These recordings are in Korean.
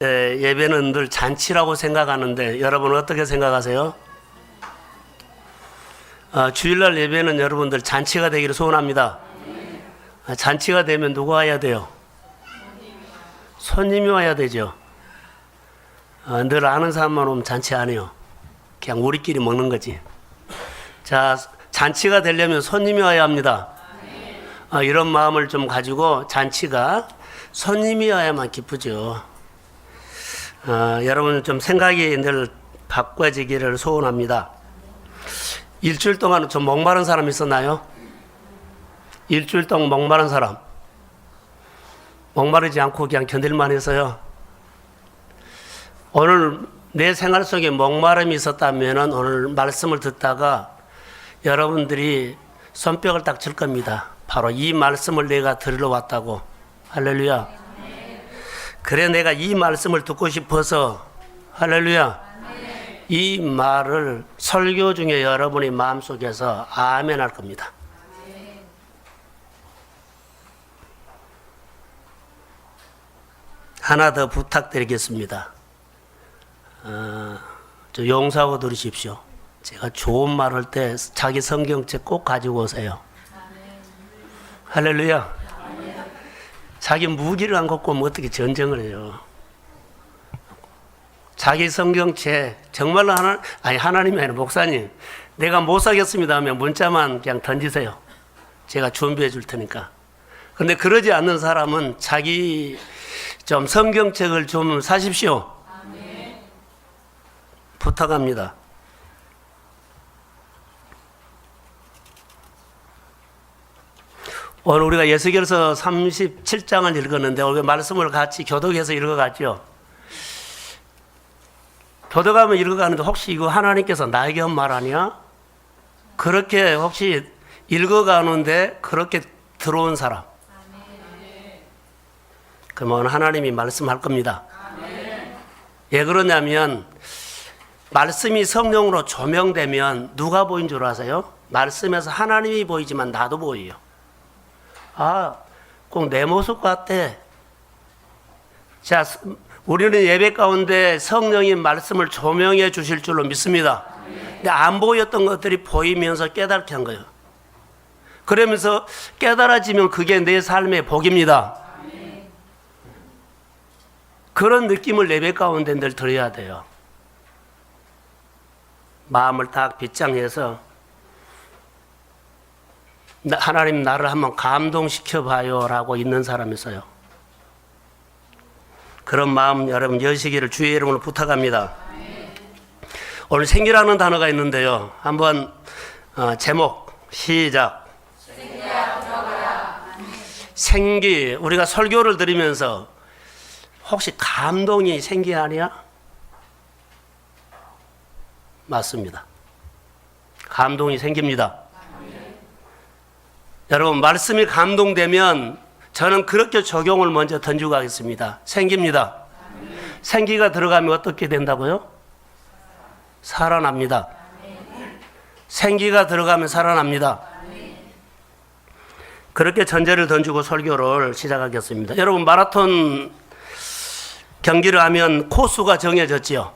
예배는 늘 잔치라고 생각하는데 여러분은 어떻게 생각하세요? 주일날 예배는 여러분들 잔치가 되기를 소원합니다. 잔치가 되면 누가 와야 돼요? 손님이 와야 되죠. 늘 아는 사람만 오면 잔치 안 해요. 그냥 우리끼리 먹는 거지. 자, 잔치가 되려면 손님이 와야 합니다. 이런 마음을 좀 가지고 잔치가 손님이 와야만 기쁘죠. 여러분 좀 생각이 늘 바꿔지기를 소원합니다. 일주일 동안 좀 목마른 사람 있었나요? 일주일 동안 목마른 사람. 목마르지 않고 그냥 견딜만 해서요. 오늘 내 생활 속에 목마름이 있었다면 오늘 말씀을 듣다가 여러분들이 손뼉을 딱 칠 겁니다. 바로 이 말씀을 내가 들으러 왔다고. 할렐루야. 그래 내가 이 말씀을 듣고 싶어서 할렐루야. 이 말을 설교 중에 여러분의 마음속에서 아멘 할 겁니다. 하나 더 부탁드리겠습니다. 저 용서하고 들으십시오. 제가 좋은 말 할 때 자기 성경책 꼭 가지고 오세요. 할렐루야. 자기 무기를 안 갖고 오면 어떻게 전쟁을 해요? 자기 성경책 정말로 하나님이 아니라 목사님 내가 못 사겠습니다 하면 문자만 그냥 던지세요. 제가 준비해 줄 테니까. 근데 그러지 않는 사람은 자기 좀 성경책을 좀 사십시오. 부탁합니다. 오늘 우리가 예수결서 37장을 읽었는데 오늘 말씀을 같이 교독해서 읽어갔죠. 교독하면 읽어가는데 혹시 이거 하나님께서 나에게 한 말 아니야? 그렇게 혹시 읽어가는데 그렇게 들어온 사람. 그러면 하나님이 말씀할 겁니다. 왜 그러냐면 말씀이 성령으로 조명되면 누가 보인 줄 아세요? 말씀에서 하나님이 보이지만 나도 보여요. 꼭 내 모습 같대. 자, 우리는 예배 가운데 성령이 말씀을 조명해 주실 줄로 믿습니다. 근데 안 보였던 것들이 보이면서 깨닫게 한 거예요. 그러면서 깨달아지면 그게 내 삶의 복입니다. 그런 느낌을 예배 가운데 늘 들어야 돼요. 마음을 딱 빗장해서 하나님 나를 한번 감동시켜 봐요 라고 있는 사람이 있어요. 그런 마음 여러분 여시기를 주의 이름으로 부탁합니다. 오늘 생기라는 단어가 있는데요. 한번 제목 시작. 생기. 우리가 설교를 들으면서 혹시 감동이 생기 아니야? 맞습니다. 감동이 생깁니다. 여러분 말씀이 감동되면 저는 그렇게 적용을 먼저 던지고 가겠습니다. 생깁니다. 생기가 들어가면 어떻게 된다고요? 살아납니다. 생기가 들어가면 살아납니다. 그렇게 전제를 던지고 설교를 시작하겠습니다. 여러분 마라톤 경기를 하면 코스가 정해졌지요.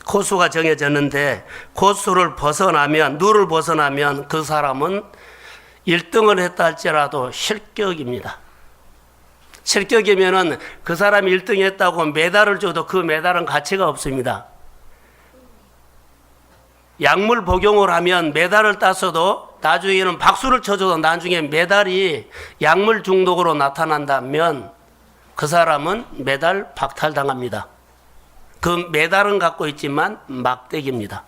코스가 정해졌는데 코스를 벗어나면 누를 벗어나면 그 사람은 1등을 했다 할지라도 실격입니다. 실격이면은 그 사람이 1등 했다고 메달을 줘도 그 메달은 가치가 없습니다. 약물 복용을 하면 메달을 땄어도 나중에는 박수를 쳐줘도 나중에 메달이 약물 중독으로 나타난다면 그 사람은 메달 박탈당합니다. 그 메달은 갖고 있지만 막대기입니다.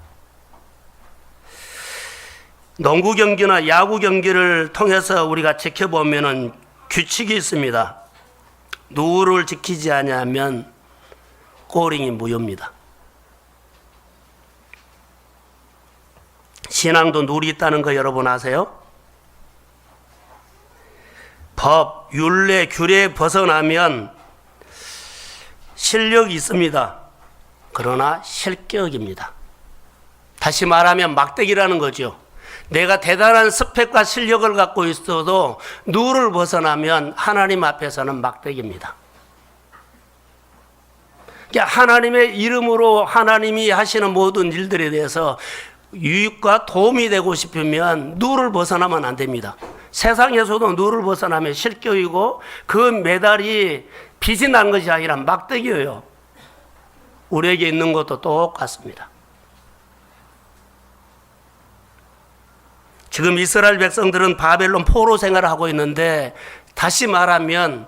농구 경기나 야구 경기를 통해서 우리가 지켜보면은 규칙이 있습니다. 누구를 지키지 않으면 골링이 무효입니다. 신앙도 룰이 있다는 거 여러분 아세요? 법, 율례, 규례에 벗어나면 실력이 있습니다. 그러나 실격입니다. 다시 말하면 막대기라는 거죠. 내가 대단한 스펙과 실력을 갖고 있어도 누를 벗어나면 하나님 앞에서는 막대기입니다. 그러니까 하나님의 이름으로 하나님이 하시는 모든 일들에 대해서 유익과 도움이 되고 싶으면 누를 벗어나면 안 됩니다. 세상에서도 누를 벗어나면 실격이고 그 메달이 빛이 난 것이 아니라 막대기예요. 우리에게 있는 것도 똑같습니다. 지금 이스라엘 백성들은 바벨론 포로 생활을 하고 있는데 다시 말하면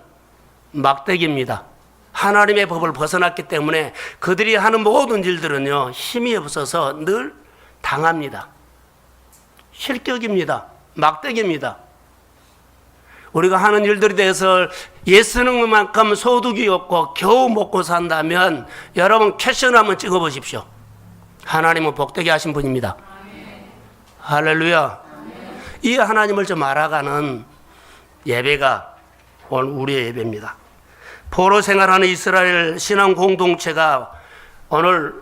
막대기입니다. 하나님의 법을 벗어났기 때문에 그들이 하는 모든 일들은요, 힘이 없어서 늘 당합니다. 실격입니다. 막대기입니다. 우리가 하는 일들에 대해서 예쓰는 것만큼 소득이 없고 겨우 먹고 산다면 여러분 캐션 한번 찍어보십시오. 하나님은 복되게 하신 분입니다. 아멘. 할렐루야. 아멘. 이 하나님을 좀 알아가는 예배가 오늘 우리의 예배입니다. 포로 생활하는 이스라엘 신앙 공동체가 오늘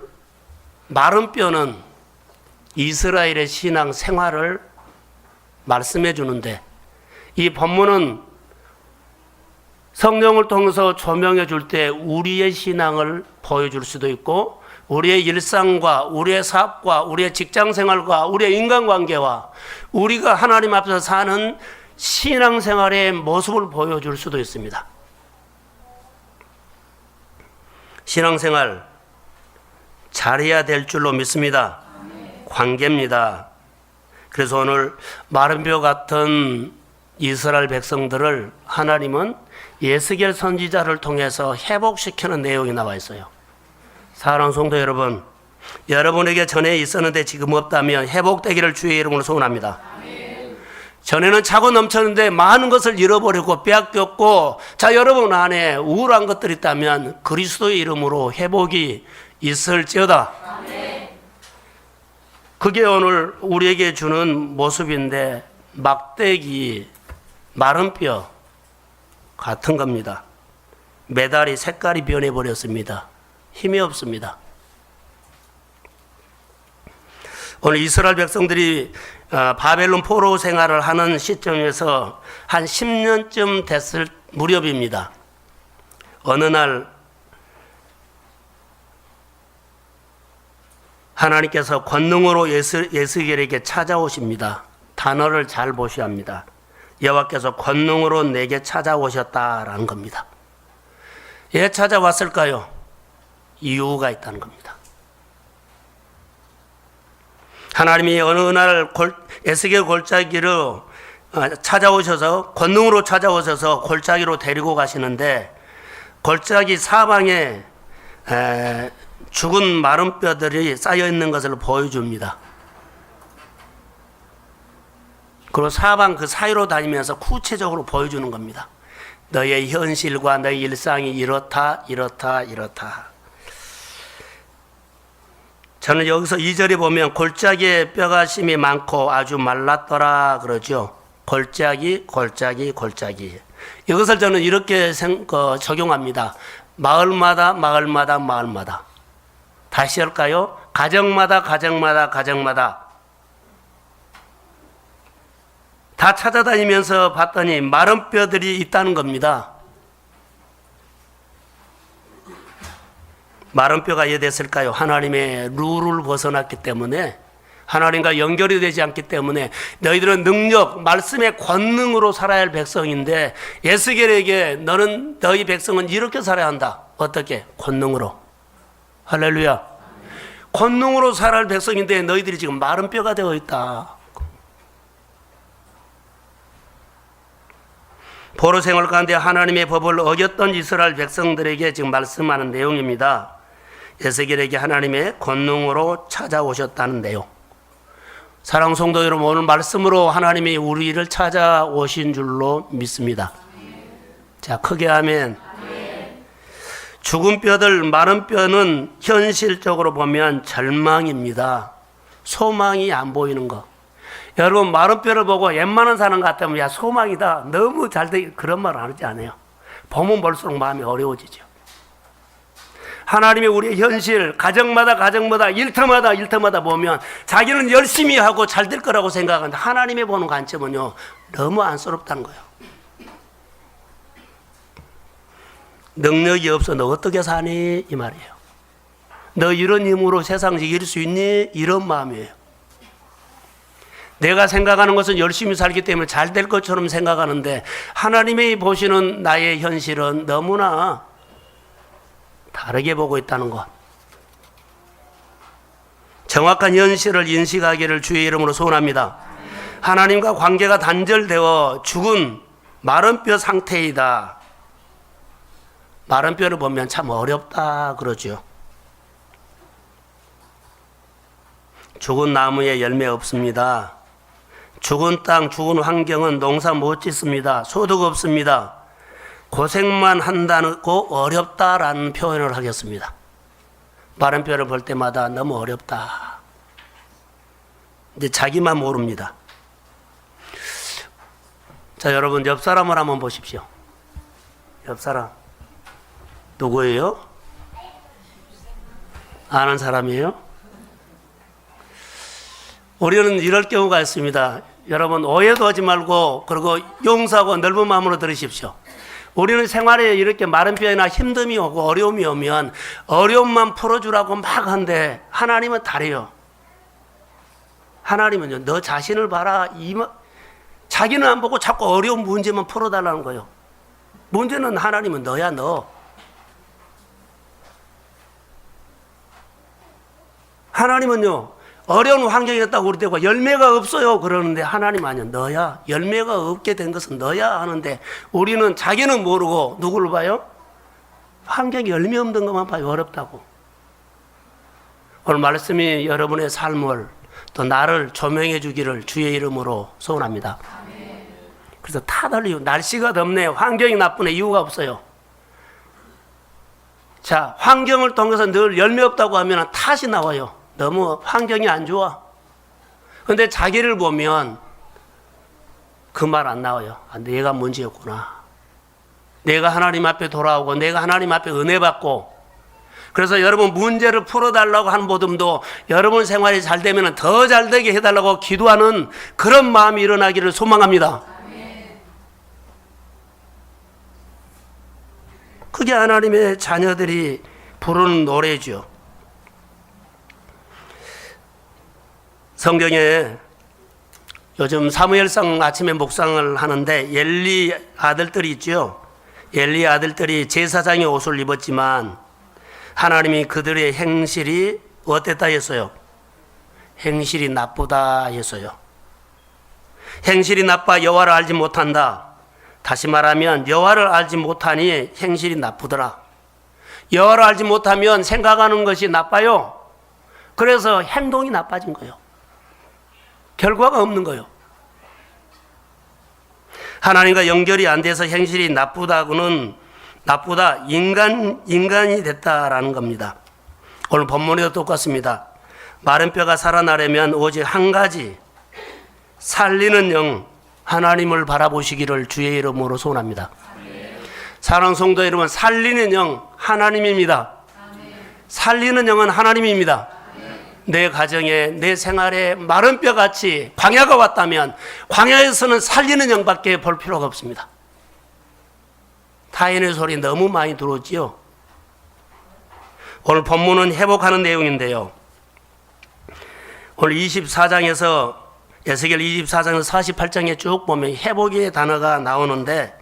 마른 뼈는 이스라엘의 신앙 생활을 말씀해 주는데 이 본문은 성령을 통해서 조명해 줄 때 우리의 신앙을 보여줄 수도 있고 우리의 일상과 우리의 사업과 우리의 직장 생활과 우리의 인간관계와 우리가 하나님 앞에서 사는 신앙생활의 모습을 보여줄 수도 있습니다. 신앙생활 잘해야 될 줄로 믿습니다. 관계입니다. 그래서 오늘 마른 뼈 같은 이스라엘 백성들을 하나님은 예스겔 선지자를 통해서 회복시키는 내용이 나와 있어요. 사랑하는 성도 여러분, 여러분에게 전에 있었는데 지금 없다면 회복되기를 주의 이름으로 소원합니다. 전에는 차고 넘쳤는데 많은 것을 잃어버리고 빼앗겼고, 자, 여러분 안에 우울한 것들이 있다면 그리스도의 이름으로 회복이 있을지어다. 그게 오늘 우리에게 주는 모습인데 막대기, 마른 뼈 같은 겁니다. 메달이 색깔이 변해버렸습니다. 힘이 없습니다. 오늘 이스라엘 백성들이 바벨론 포로 생활을 하는 시점에서 한 10년쯤 됐을 무렵입니다. 어느 날 하나님께서 권능으로 예스겔에게 찾아오십니다. 단어를 잘 보셔야 합니다. 여호와께서 권능으로 내게 찾아오셨다라는 겁니다. 왜 찾아왔을까요? 이유가 있다는 겁니다. 하나님이 어느 날 에스겔 골짜기로 찾아오셔서 권능으로 찾아오셔서 골짜기로 데리고 가시는데 골짜기 사방에 죽은 마른 뼈들이 쌓여 있는 것을 보여줍니다. 그리고 사방 그 사이로 다니면서 구체적으로 보여주는 겁니다. 너의 현실과 너의 일상이 이렇다. 저는 여기서 2절에 보면 골짜기에 뼈가 심이 많고 아주 말랐더라 그러죠. 골짜기. 이것을 저는 이렇게 적용합니다. 마을마다. 다시 할까요? 가정마다. 다 찾아다니면서 봤더니 마른 뼈들이 있다는 겁니다. 마른 뼈가 왜 됐을까요? 하나님의 룰을 벗어났기 때문에, 하나님과 연결이 되지 않기 때문에. 너희들은 능력, 말씀의 권능으로 살아야 할 백성인데 에스겔에게 너희 백성은 이렇게 살아야 한다. 어떻게? 권능으로. 할렐루야. 권능으로 살아야 할 백성인데 너희들이 지금 마른 뼈가 되어 있다. 포로 생활 가운데 하나님의 법을 어겼던 이스라엘 백성들에게 지금 말씀하는 내용입니다. 에스겔에게 하나님의 권능으로 찾아오셨다는 내용. 사랑하는 성도 여러분, 오늘 말씀으로 하나님이 우리를 찾아오신 줄로 믿습니다. 자, 크게 아멘. 죽은 뼈들, 마른 뼈는 현실적으로 보면 절망입니다. 소망이 안 보이는 거. 여러분, 마른 뼈를 보고 웬만한 사람 같으면 야, 소망이다, 너무 잘돼, 그런 말 안 하지 않아요. 보면 볼수록 마음이 어려워지죠. 하나님이 우리의 현실, 가정마다, 일터마다 보면 자기는 열심히 하고 잘 될 거라고 생각하는데 하나님이 보는 관점은요, 너무 안쓰럽다는 거예요. 능력이 없어 너 어떻게 사니? 이 말이에요. 너 이런 힘으로 세상을 이길 수 있니? 이런 마음이에요. 내가 생각하는 것은 열심히 살기 때문에 잘 될 것처럼 생각하는데 하나님이 보시는 나의 현실은 너무나 다르게 보고 있다는 것. 정확한 현실을 인식하기를 주의 이름으로 소원합니다. 하나님과 관계가 단절되어 죽은 마른 뼈 상태이다. 마른 뼈를 보면 참 어렵다 그러죠. 죽은 나무에 열매 없습니다. 죽은 땅, 죽은 환경은 농사 못 짓습니다. 소득 없습니다. 고생만 한다고 어렵다라는 표현을 하겠습니다. 마른 뼈를 볼 때마다 너무 어렵다. 이제 자기만 모릅니다. 자, 여러분 옆 사람을 한번 보십시오. 옆 사람 누구예요? 아는 사람이에요? 우리는 이럴 경우가 있습니다. 여러분 오해도 하지 말고 그리고 용서하고 넓은 마음으로 들으십시오. 우리는 생활에 이렇게 마른 뼈나 힘듦이 오고 어려움이 오면 어려움만 풀어주라고 막 한데 하나님은 다르요. 하나님은요, 너 자신을 봐라. 자기는 안 보고 자꾸 어려운 문제만 풀어달라는 거예요. 문제는 하나님은 너야, 너. 하나님은요, 어려운 환경이었다고 우리 대고 열매가 없어요 그러는데 하나님 아니야, 너야. 열매가 없게 된 것은 너야 하는데 우리는 자기는 모르고 누구를 봐요? 환경이 열매 없는 것만 봐요. 어렵다고. 오늘 말씀이 여러분의 삶을 또 나를 조명해 주기를 주의 이름으로 소원합니다. 그래서 다들 이유, 날씨가 덥네, 환경이 나쁘네, 이유가 없어요. 자, 환경을 통해서 늘 열매 없다고 하면 탓이 나와요. 너무 환경이 안 좋아. 그런데 자기를 보면 그 말 안 나와요. 아, 내가 문제였구나. 내가 하나님 앞에 돌아오고 내가 하나님 앞에 은혜 받고. 그래서 여러분 문제를 풀어달라고 하는 모듬도 여러분 생활이 잘 되면 더 잘 되게 해달라고 기도하는 그런 마음이 일어나기를 소망합니다. 그게 하나님의 자녀들이 부르는 노래죠. 성경에 요즘 사무엘상 아침에 묵상을 하는데 엘리 아들들이 있죠. 엘리 아들들이 제사장의 옷을 입었지만 하나님이 그들의 행실이 어땠다 했어요? 행실이 나쁘다 했어요. 행실이 나빠 여호와를 알지 못한다. 다시 말하면 여호와를 알지 못하니 행실이 나쁘더라. 여호와를 알지 못하면 생각하는 것이 나빠요. 그래서 행동이 나빠진 거예요. 결과가 없는 거예요. 하나님과 연결이 안 돼서 행실이 나쁘다, 인간이 됐다라는 겁니다. 오늘 본문에도 똑같습니다. 마른 뼈가 살아나려면 오직 한 가지, 살리는 영, 하나님을 바라보시기를 주의 이름으로 소원합니다. 사랑하는 성도 여러분, 살리는 영, 하나님입니다. 살리는 영은 하나님입니다. 내 가정에, 내 생활에 마른 뼈같이 광야가 왔다면 광야에서는 살리는 영밖에 볼 필요가 없습니다. 타인의 소리 너무 많이 들어오지요. 오늘 본문은 회복하는 내용인데요. 오늘 24장에서 에스겔 24장에서 48장에 쭉 보면 회복의 단어가 나오는데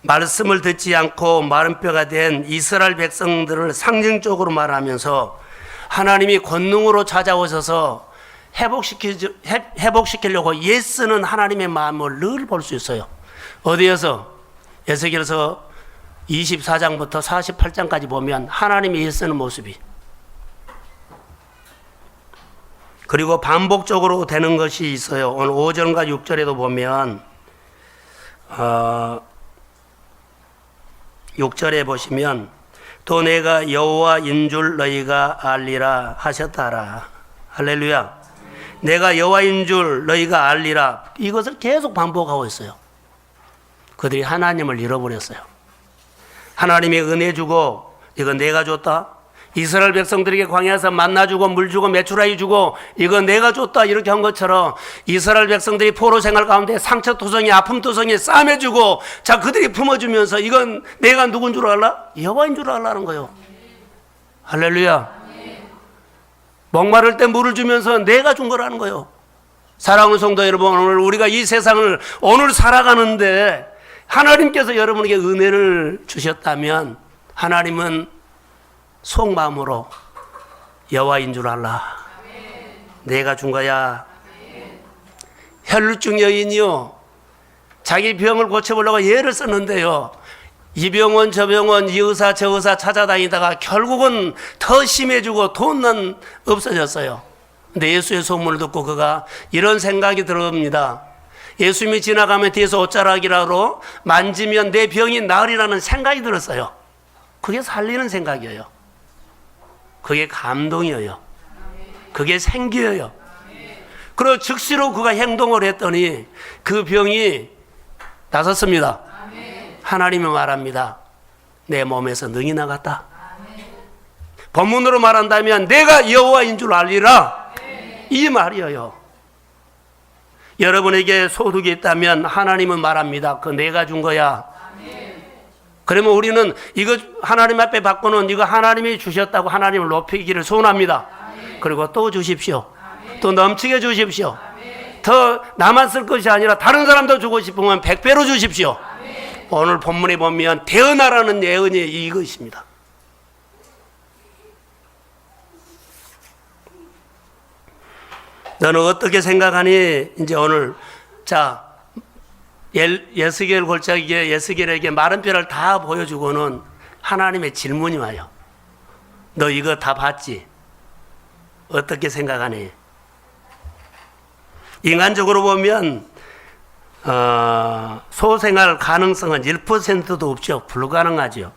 말씀을 듣지 않고 마른 뼈가 된 이스라엘 백성들을 상징적으로 말하면서 하나님이 권능으로 찾아오셔서 회복시키려고 애쓰는 하나님의 마음을 늘 볼 수 있어요. 어디에서? 에스겔서 24장부터 48장까지 보면 하나님이 애쓰는 모습이. 그리고 반복적으로 되는 것이 있어요. 오늘 5절과 6절에도 보면 6절에 보시면 또 내가 여호와인 줄 너희가 알리라 하셨다라. 할렐루야. 내가 여호와인 줄 너희가 알리라. 이것을 계속 반복하고 있어요. 그들이 하나님을 잃어버렸어요. 하나님이 은혜 주고 이건 내가 줬다, 이스라엘 백성들에게 광야에서 만나 주고 물 주고 메추라기 주고 이거 내가 줬다 이렇게 한 것처럼 이스라엘 백성들이 포로 생활 가운데 상처 투성이 아픔 투성이 싸매 주고 자 그들이 품어주면서 이건 내가 누군 줄 알라? 여호와인 줄 알라는 거예요. 할렐루야. 목마를 때 물을 주면서 내가 준 거라는 거예요. 사랑하는 성도 여러분, 오늘 우리가 이 세상을 오늘 살아가는데 하나님께서 여러분에게 은혜를 주셨다면 하나님은 속마음으로 여호와인 줄 알라. 내가 준 거야. 혈루증 여인이요, 자기 병을 고쳐보려고 예를 썼는데요, 이 병원 저 병원 이 의사 저 의사 찾아다니다가 결국은 더 심해지고 돈은 없어졌어요. 근데 예수의 소문을 듣고 그가 이런 생각이 들어옵니다. 예수님이 지나가면 뒤에서 옷자락이라로 만지면 내 병이 나으리라는 생각이 들었어요. 그게 살리는 생각이에요. 그게 감동이에요. 그게 생기예요. 그리고 즉시로 그가 행동을 했더니 그 병이 나섰습니다. 하나님이 말합니다. 내 몸에서 능이 나갔다. 본문으로 말한다면 내가 여호와인 줄 알리라. 이 말이에요. 여러분에게 소득이 있다면 하나님은 말합니다. 그 내가 준 거야. 그러면 우리는 이거 하나님 앞에 받고는 이거 하나님이 주셨다고 하나님을 높이기를 소원합니다. 그리고 또 주십시오. 또 넘치게 주십시오. 더 나만 쓸 것이 아니라 다른 사람도 주고 싶으면 100배로 주십시오. 오늘 본문에 보면 대언하라는 예언이 이것입니다. 너는 어떻게 생각하니? 이제 오늘 자 예스겔 골짜기에 예스겔에게 마른 뼈를 다 보여주고는 하나님의 질문이 와요. 너 이거 다 봤지? 어떻게 생각하니? 인간적으로 보면 소생할 가능성은 1%도 없죠. 불가능하죠.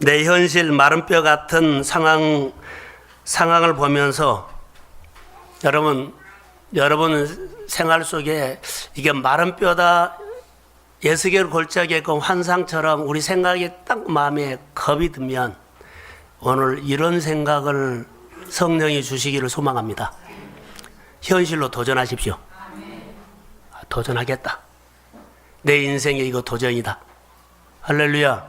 내 현실 마른 뼈 같은 상황을 보면서 여러분 생활 속에 이게 마른 뼈다 예스겔 골짜기의 그 환상처럼 우리 생각이 딱 마음에 겁이 들면 오늘 이런 생각을 성령이 주시기를 소망합니다. 현실로 도전하십시오. 도전하겠다. 내 인생에 이거 도전이다. 할렐루야.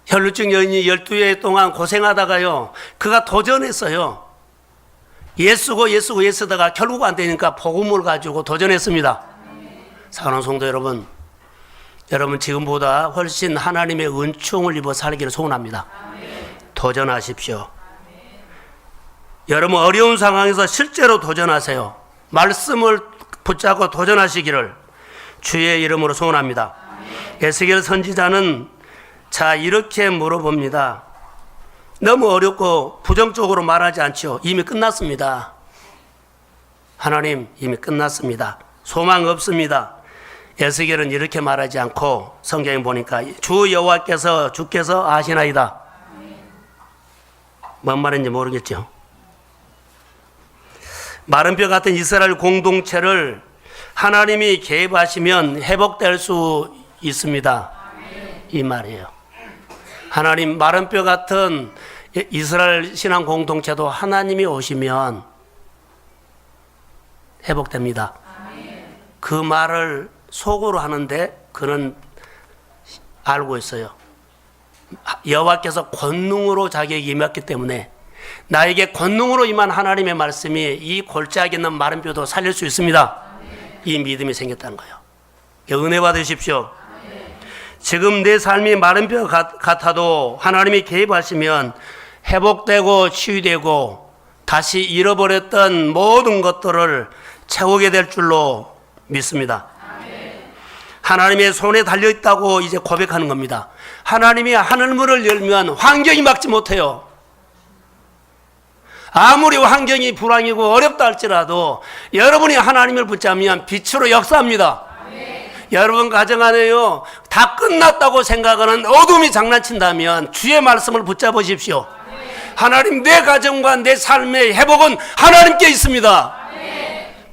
혈루증 여인이 12회 동안 고생하다가요, 그가 도전했어요. 예쓰다가 결국 안 되니까 복음을 가지고 도전했습니다. 사랑하는 성도 여러분, 여러분 지금보다 훨씬 하나님의 은총을 입어 살기를 소원합니다. 도전하십시오. 여러분 어려운 상황에서 실제로 도전하세요. 말씀을 붙잡고 도전하시기를 주의 이름으로 소원합니다. 에스겔 선지자는 자 이렇게 물어봅니다. 너무 어렵고 부정적으로 말하지 않죠. 이미 끝났습니다. 하나님 이미 끝났습니다. 소망 없습니다. 에스겔은 이렇게 말하지 않고 성경에 보니까 주 여호와께서 주께서 아시나이다. 뭔 말인지 모르겠죠. 마른 뼈 같은 이스라엘 공동체를 하나님이 개입하시면 회복될 수 있습니다. 이 말이에요. 하나님 마른 뼈 같은 이스라엘 신앙 공동체도 하나님이 오시면 회복됩니다. 그 말을 속으로 하는데 그는 알고 있어요. 여호와께서 권능으로 자기에게 임했기 때문에 나에게 권능으로 임한 하나님의 말씀이 이 골짜기 있는 마른 뼈도 살릴 수 있습니다. 이 믿음이 생겼다는 거예요. 은혜 받으십시오. 지금 내 삶이 마른 뼈 같아도 하나님이 개입하시면 회복되고 치유되고 다시 잃어버렸던 모든 것들을 채우게 될 줄로 믿습니다. 하나님의 손에 달려있다고 이제 고백하는 겁니다. 하나님이 하늘문을 열면 환경이 막지 못해요. 아무리 환경이 불황이고 어렵다 할지라도 여러분이 하나님을 붙잡으면 빛으로 역사합니다. 여러분 가정 안에요, 다 끝났다고 생각하는 어둠이 장난친다면 주의 말씀을 붙잡으십시오. 하나님 내 가정과 내 삶의 회복은 하나님께 있습니다.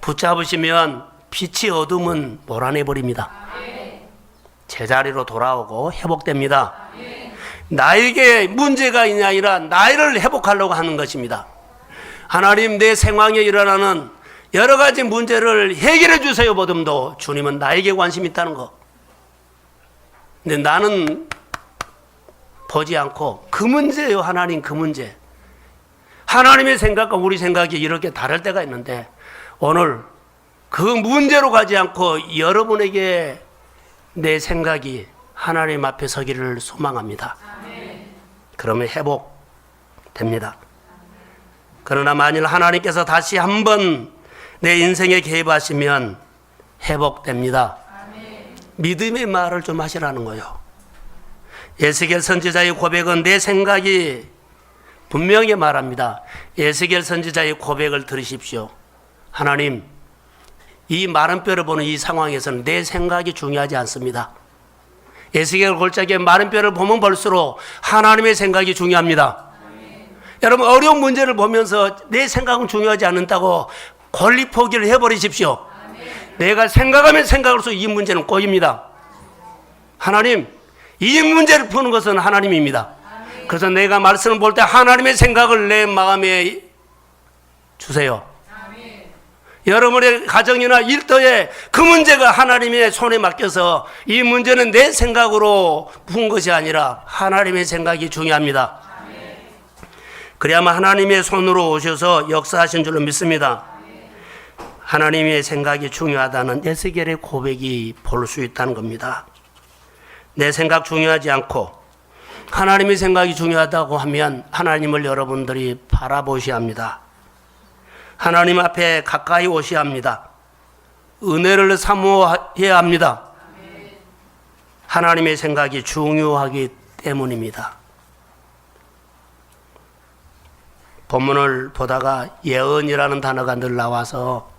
붙잡으시면 빛이 어둠은 몰아내버립니다. 제자리로 돌아오고 회복됩니다. 나에게 문제가 있냐 아니라 나를 회복하려고 하는 것입니다. 하나님, 내 생활에 일어나는 여러 가지 문제를 해결해 주세요 보듬도 주님은 나에게 관심 있다는 거. 근데 나는 보지 않고 그 문제예요. 하나님, 그 문제. 하나님의 생각과 우리 생각이 이렇게 다를 때가 있는데 오늘 그 문제로 가지 않고 여러분에게 내 생각이 하나님 앞에 서기를 소망합니다. 그러면 회복됩니다. 그러나 만일 하나님께서 다시 한번 내 인생에 개입하시면 회복됩니다. 믿음의 말을 좀 하시라는 거예요. 에스겔 선지자의 고백은 내 생각이 분명히 말합니다. 에스겔 선지자의 고백을 들으십시오. 하나님, 이 마른 뼈를 보는 이 상황에서는 내 생각이 중요하지 않습니다. 에스겔 골짜기에 마른 뼈를 보면 볼수록 하나님의 생각이 중요합니다. 여러분, 어려운 문제를 보면서 내 생각은 중요하지 않는다고 권리 포기를 해버리십시오. 내가 생각하면 생각할수록 이 문제는 꼬입니다. 하나님, 이 문제를 푸는 것은 하나님입니다. 그래서 내가 말씀을 볼 때 하나님의 생각을 내 마음에 주세요. 여러분의 가정이나 일터에 그 문제가 하나님의 손에 맡겨서 이 문제는 내 생각으로 푼 것이 아니라 하나님의 생각이 중요합니다. 그래야만 하나님의 손으로 오셔서 역사하신 줄로 믿습니다. 하나님의 생각이 중요하다는 에스겔의 고백이 볼 수 있다는 겁니다. 내 생각 중요하지 않고 하나님의 생각이 중요하다고 하면 하나님을 여러분들이 바라보셔야 합니다. 하나님 앞에 가까이 오셔야 합니다. 은혜를 사모해야 합니다. 하나님의 생각이 중요하기 때문입니다. 본문을 보다가 예언이라는 단어가 늘 나와서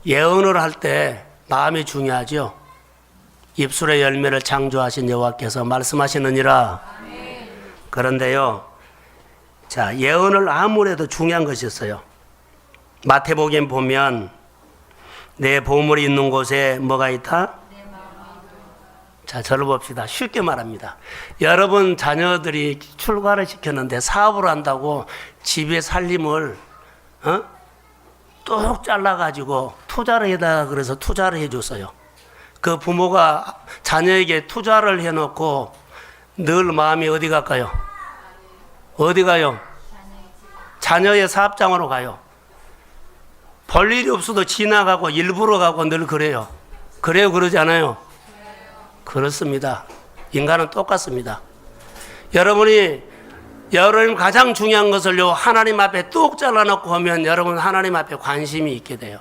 예언을 할 때 마음이 중요하죠. 입술의 열매를 창조하신 여호와께서 말씀하시느니라. 그런데요, 자, 예언을 아무래도 중요한 것이 있어요. 마태복음 보면 내 보물이 있는 곳에 뭐가 있다? 자, 저를 봅시다. 쉽게 말합니다. 여러분 자녀들이 출가를 시켰는데 사업을 한다고 집의 살림을 뚝 잘라가지고 투자를 해다가 그래서 투자를 해줬어요. 그 부모가 자녀에게 투자를 해놓고 늘 마음이 어디 갈까요? 어디 가요? 자녀의 사업장으로 가요. 볼 일이 없어도 지나가고 일부러 가고 늘 그래요. 그래요, 그러지 않아요? 그렇습니다. 인간은 똑같습니다. 여러분이 여러분 가장 중요한 것을요 하나님 앞에 뚝 잘라놓고 하면 여러분 하나님 앞에 관심이 있게 돼요.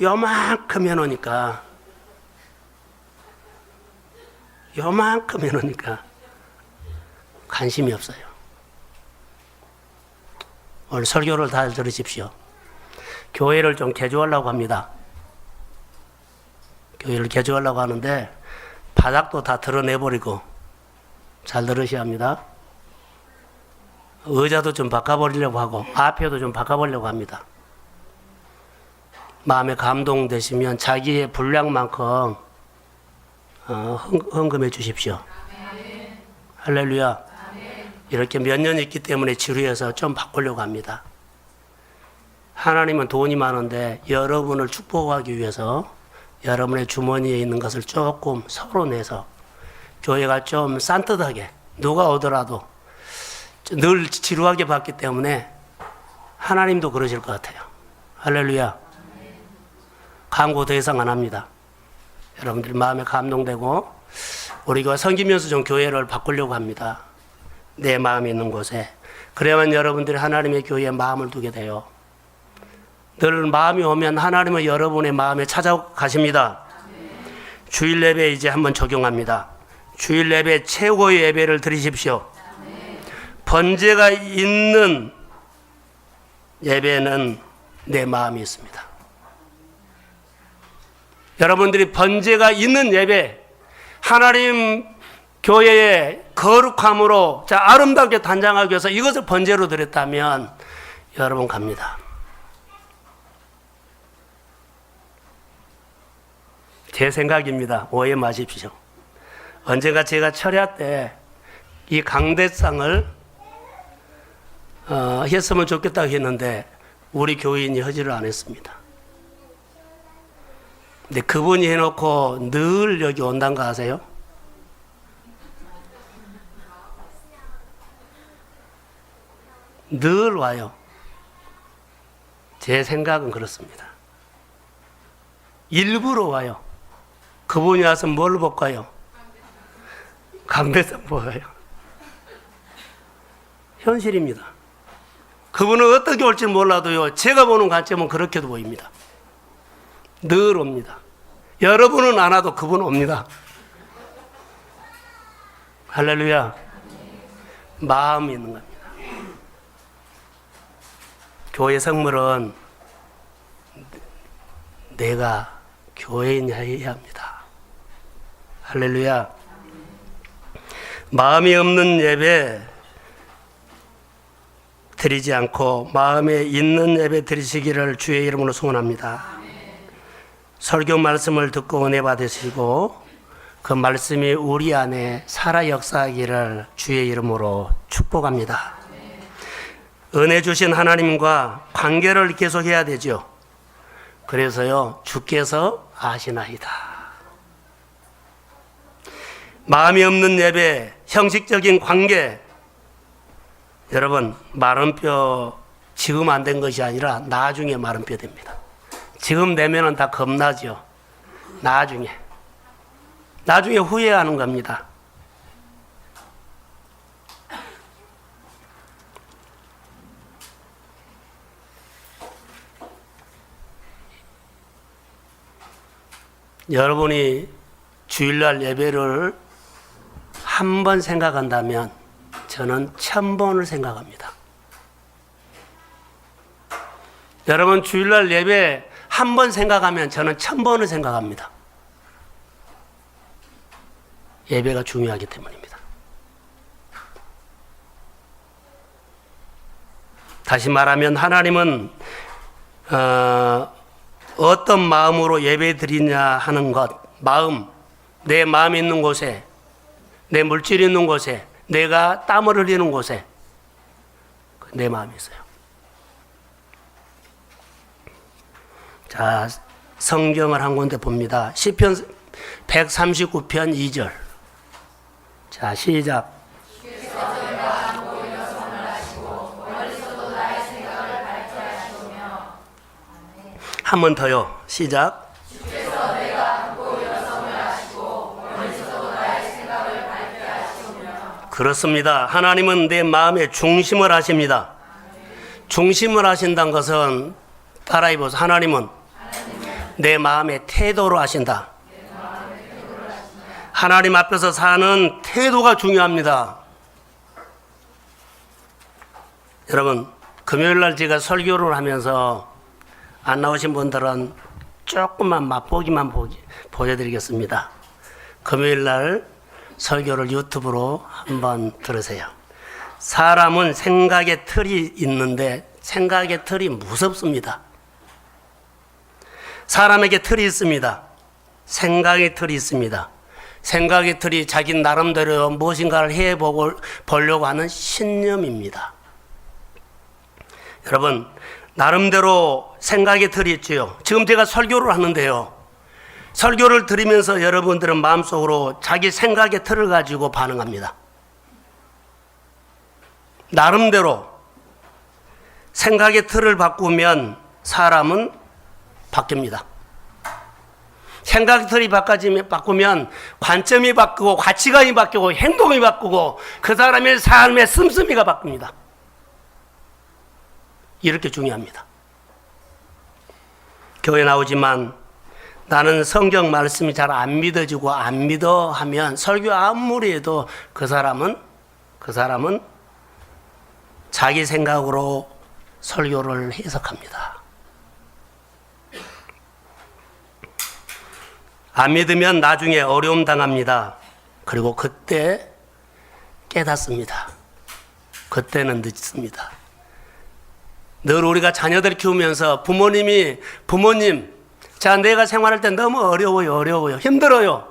요만큼 해놓으니까 관심이 없어요. 오늘 설교를 다 들으십시오. 교회를 좀 개조하려고 합니다. 교회를 개조하려고 하는데 바닥도 다 드러내버리고, 잘 들으셔야 합니다. 의자도 좀 바꿔버리려고 하고 앞에도 좀 바꿔보려고 합니다. 마음에 감동되시면 자기의 분량만큼 헌금해 주십시오. 할렐루야. 이렇게 몇 년 있기 때문에 지루해서 좀 바꾸려고 합니다. 하나님은 돈이 많은데 여러분을 축복하기 위해서 여러분의 주머니에 있는 것을 조금 서로 내서 교회가 좀 산뜻하게 누가 오더라도 늘 지루하게 받기 때문에 하나님도 그러실 것 같아요. 할렐루야. 광고 더 이상 안 합니다. 여러분들이 마음에 감동되고 우리가 섬기면서 좀 교회를 바꾸려고 합니다. 내 마음이 있는 곳에. 그래야만 여러분들이 하나님의 교회에 마음을 두게 돼요. 늘 마음이 오면 하나님은 여러분의 마음에 찾아가십니다. 주일 예배 이제 한번 적용합니다. 주일 예배 최고의 예배를 드리십시오. 번제가 있는 예배는 내 마음이 있습니다. 여러분들이 번제가 있는 예배, 하나님 교회의 거룩함으로 아름답게 단장하기 위해서 이것을 번제로 드렸다면 여러분 갑니다. 제 생각입니다. 오해 마십시오. 언젠가 제가 철야 때 이 강대상을 했으면 좋겠다고 했는데 우리 교인이 허지를 안 했습니다. 근데 그분이 해놓고 늘 여기 온다는 거 아세요? 늘 와요. 제 생각은 그렇습니다. 일부러 와요. 그분이 와서 뭘 볼까요? 강대상 보여요. 현실입니다. 그분은 어떻게 올지 몰라도요, 제가 보는 관점은 그렇게도 보입니다. 늘 옵니다. 여러분은 안 와도 그분은 옵니다. 할렐루야. 마음이 있는 겁니다. 교회 성물은 내가 교회인이어야 합니다. 할렐루야. 마음이 없는 예배 드리지 않고 마음에 있는 예배 드리시기를 주의 이름으로 소원합니다. 설교 말씀을 듣고 은혜 받으시고 그 말씀이 우리 안에 살아 역사하기를 주의 이름으로 축복합니다. 은혜 주신 하나님과 관계를 계속해야 되죠. 그래서요, 주께서 아시나이다. 마음이 없는 예배, 형식적인 관계, 여러분, 마른 뼈 지금 안 된 것이 아니라 나중에 마른 뼈 됩니다. 지금 내면은 다 겁나죠. 나중에 후회하는 겁니다. 여러분이 주일날 예배를 한 번 생각한다면 저는 1000번을 생각합니다. 여러분 주일날 예배 한 번 생각하면 저는 1000번을 생각합니다. 예배가 중요하기 때문입니다. 다시 말하면 하나님은 어떤 마음으로 예배 드리냐 하는 것, 마음, 내 마음이 있는 곳에, 내 물질이 있는 곳에, 내가 땀을 흘리는 곳에 내 마음이 있어요. 자, 성경을 한 군데 봅니다. 시편 139편 2절. 자, 시작. 한 번 더요. 시작. 그렇습니다. 하나님은 내 마음의 중심을 아십니다. 중심을 아신다는 것은 따라해보세요. 하나님은 내 마음의 태도로 아신다. 하나님 앞에서 사는 태도가 중요합니다. 여러분, 금요일날 제가 설교를 하면서 안 나오신 분들은 조금만 맛보기만 보여드리겠습니다. 금요일날 설교를 유튜브로 한번 들으세요. 사람은 생각의 틀이 있는데 생각의 틀이 무섭습니다. 사람에게 틀이 있습니다. 생각의 틀이 있습니다. 생각의 틀이 자기 나름대로 무엇인가를 해보려고 하는 신념입니다. 여러분, 나름대로 생각의 틀이 있죠. 지금 제가 설교를 하는데요, 설교를 들으면서 여러분들은 마음속으로 자기 생각의 틀을 가지고 반응합니다. 나름대로 생각의 틀을 바꾸면 사람은 바뀝니다. 생각의 틀이 바꾸면 관점이 바뀌고 가치관이 바뀌고 행동이 바뀌고 그 사람의 삶의 씀씀이가 바뀝니다. 이렇게 중요합니다. 교회 나오지만 나는 성경 말씀이 잘 안 믿어지고 안 믿어 하면 설교 아무리 해도 그 사람은 자기 생각으로 설교를 해석합니다. 안 믿으면 나중에 어려움 당합니다. 그리고 그때 깨닫습니다. 그때는 늦습니다. 늘 우리가 자녀들 키우면서 부모님 자, 내가 생활할 때 너무 어려워요. 힘들어요.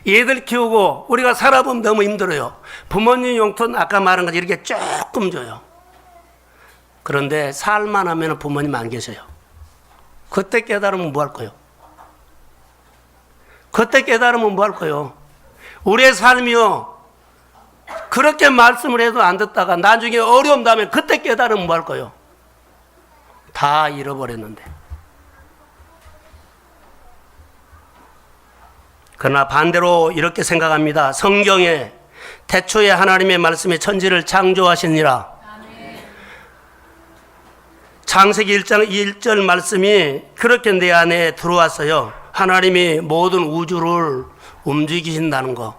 얘들 키우고 우리가 살아보면 너무 힘들어요. 부모님 용돈 아까 말한 것 이렇게 조금 줘요. 그런데 살만 하면 부모님 안 계셔요. 그때 깨달으면 뭐 할 거요? 그때 깨달으면 뭐 할 거요? 우리의 삶이요, 그렇게 말씀을 해도 안 듣다가 나중에 어려움 다음에 그때 깨달으면 뭐 할 거요? 다 잃어버렸는데. 그러나 반대로 이렇게 생각합니다. 성경에 태초에 하나님의 말씀에 천지를 창조하시니라. 창세기 1장 1절 말씀이 그렇게 내 안에 들어왔어요. 하나님이 모든 우주를 움직이신다는 거.